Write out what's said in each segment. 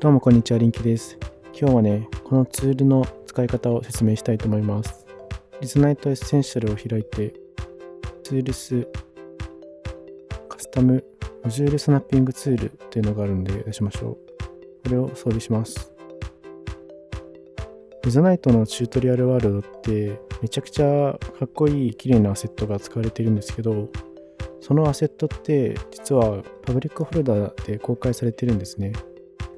どうもこんにちは、リンキです。今日はね、このツールの使い方を説明したいと思います。リズナイトエッセンシャルを開いて、ツールス、カスタム、モジュールスナッピングツールというのがあるので出しましょう。これを装備します。リズナイトのチュートリアルワールドってめちゃくちゃかっこいい綺麗なアセットが使われているんですけど、そのアセットって実はパブリックフォルダで公開されているんですね。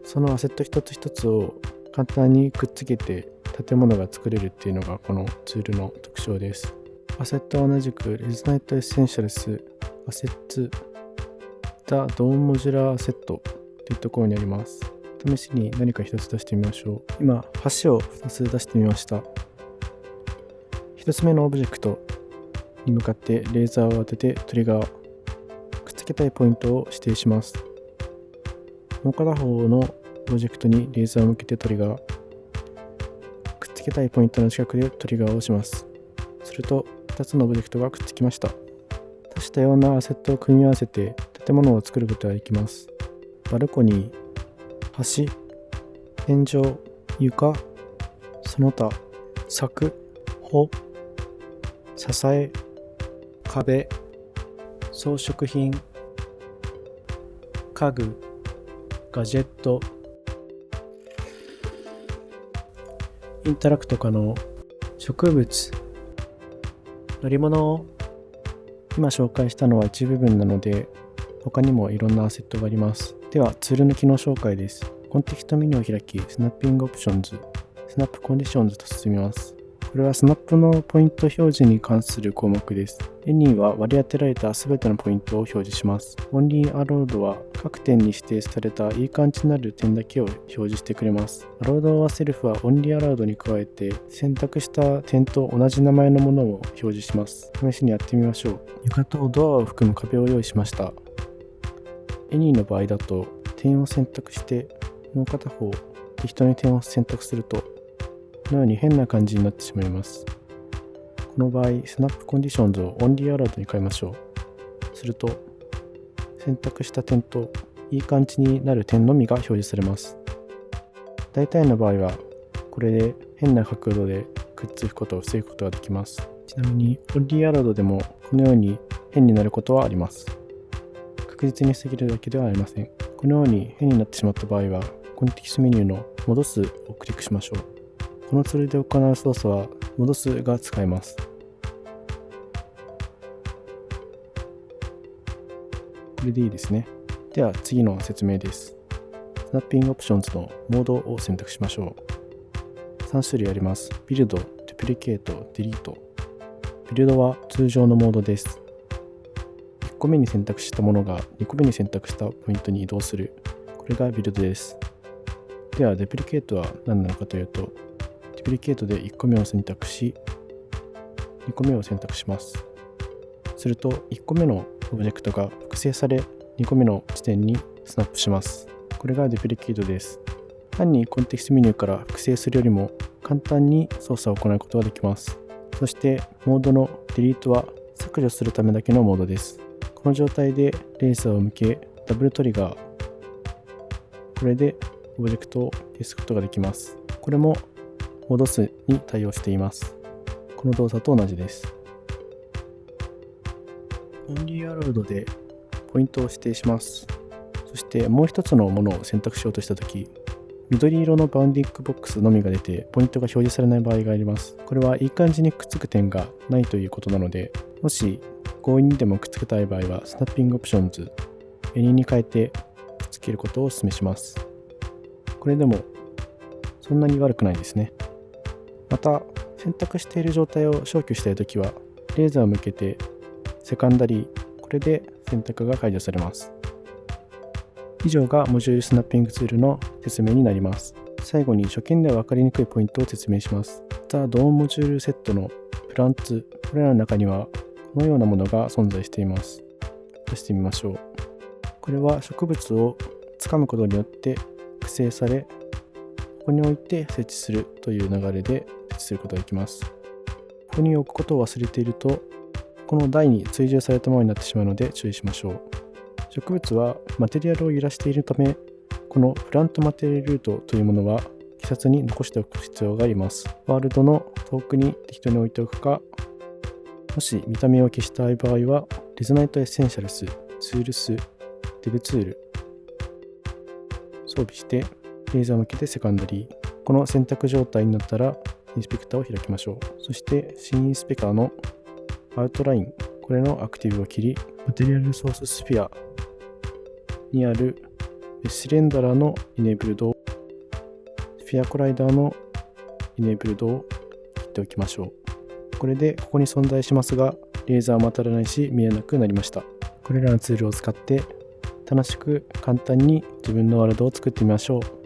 そのアセット一つ一つを簡単にくっつけて建物が作れるっていうのがこのツールの特徴です。アセットは同じく Resonate Essentials Assets The Dome Modular Asset というところにあります。試しに何か一つ出してみましょう。今、橋を2つ出してみました。1つ目のオブジェクトに向かってレーザーを当ててトリガー、くっつけたいポイントを指定します。もう片方のプロジェクトにレーザーを向けてトリガー、くっつけたいポイントの近くでトリガーを押します。すると2つのオブジェクトがくっつきました。多種多様なアセットを組み合わせて建物を作ることができます。バルコニー、橋、天井、床、その他、柵、帆、支え、壁、装飾品、家具、ガジェット、インタラクト可能、植物、乗り物。今紹介したのは一部分なので、他にもいろんなアセットがあります。ではツールの機能紹介です。コンテキストメニューを開き、スナッピングオプションズ、スナップコンディションズと進みます。これはスナップのポイント表示に関する項目です。Any は割り当てられたすべてのポイントを表示します。Only Allowed は各点に指定されたいい感じになる点だけを表示してくれます。Allowed はセルフは Only Allowed に加えて選択した点と同じ名前のものを表示します。試しにやってみましょう。床とドアを含む壁を用意しました。Any の場合だと点を選択してもう片方適当に点を選択するとこのように変な感じになってしまいます。この場合、スナップコンディションズを Only Allowed に変えましょう。すると、選択した点といい感じになる点のみが表示されます。大体の場合は、これで変な角度でくっつくことを防ぐことができます。ちなみに、Only Allowed でもこのように変になることはあります。確実に防げるだけではありません。このように変になってしまった場合は、コンテキストメニューの戻すをクリックしましょう。このツールで行う操作は戻すが使えます。これでいいですね。では次の説明です。スナッピングオプションズのモードを選択しましょう。3種類あります。ビルド、デュプリケート、ディリート。ビルドは通常のモードです。1個目に選択したものが2個目に選択したポイントに移動する。これがビルドです。ではデュプリケートは何なのかというと、デュプリケートで1個目を選択し、2個目を選択します。すると1個目のオブジェクトが複製され、2個目の地点にスナップします。これがデュプリケートです。単にコンテキストメニューから複製するよりも簡単に操作を行うことができます。そしてモードのデリートは削除するためだけのモードです。この状態でレーザーを向け、ダブルトリガー。これでオブジェクトを消すことができます。これも戻すに対応しています。この動作と同じです。Only Allowed でポイントを指定します。そしてもう一つのものを選択しようとしたとき、緑色のバウンディングボックスのみが出てポイントが表示されない場合があります。これはいい感じにくっつく点がないということなので、もし強引にでもくっつけたい場合はスナッピングオプションズ、Any に変えてくっつけることをお勧めします。これでもそんなに悪くないですね。また、選択している状態を消去したいときは、レーザーを向けてセカンダリー、これで選択が解除されます。以上がモジュールスナッピングツールの説明になります。最後に初見では分かりにくいポイントを説明します。The Dome Module セットのプランツ、これらの中にはこのようなものが存在しています。出してみましょう。これは植物を掴むことによって複製され、ここに置いて設置するという流れで設置することができます。ここに置くことを忘れていると、この台に追従されたものになってしまうので注意しましょう。植物はマテリアルを揺らしているため、このプラントマテリアルートというものは記冊に残しておく必要があります。ワールドの遠くに適当に置いておくか、もし見た目を消したい場合は、レゾナイトエッセンシャルス、ツールス、デブツール装備して、レーザー向けてセカンダリー。この選択状態になったら、インスペクターを開きましょう。そして、新インスペカーのアウトライン、これのアクティブを切り、マテリアルソーススフィアにあるベスレンダラーのイネーブルド、スフィアコライダーのイネーブルドを切っておきましょう。これでここに存在しますが、レーザーも当たらないし見えなくなりました。これらのツールを使って楽しく簡単に自分のワールドを作ってみましょう。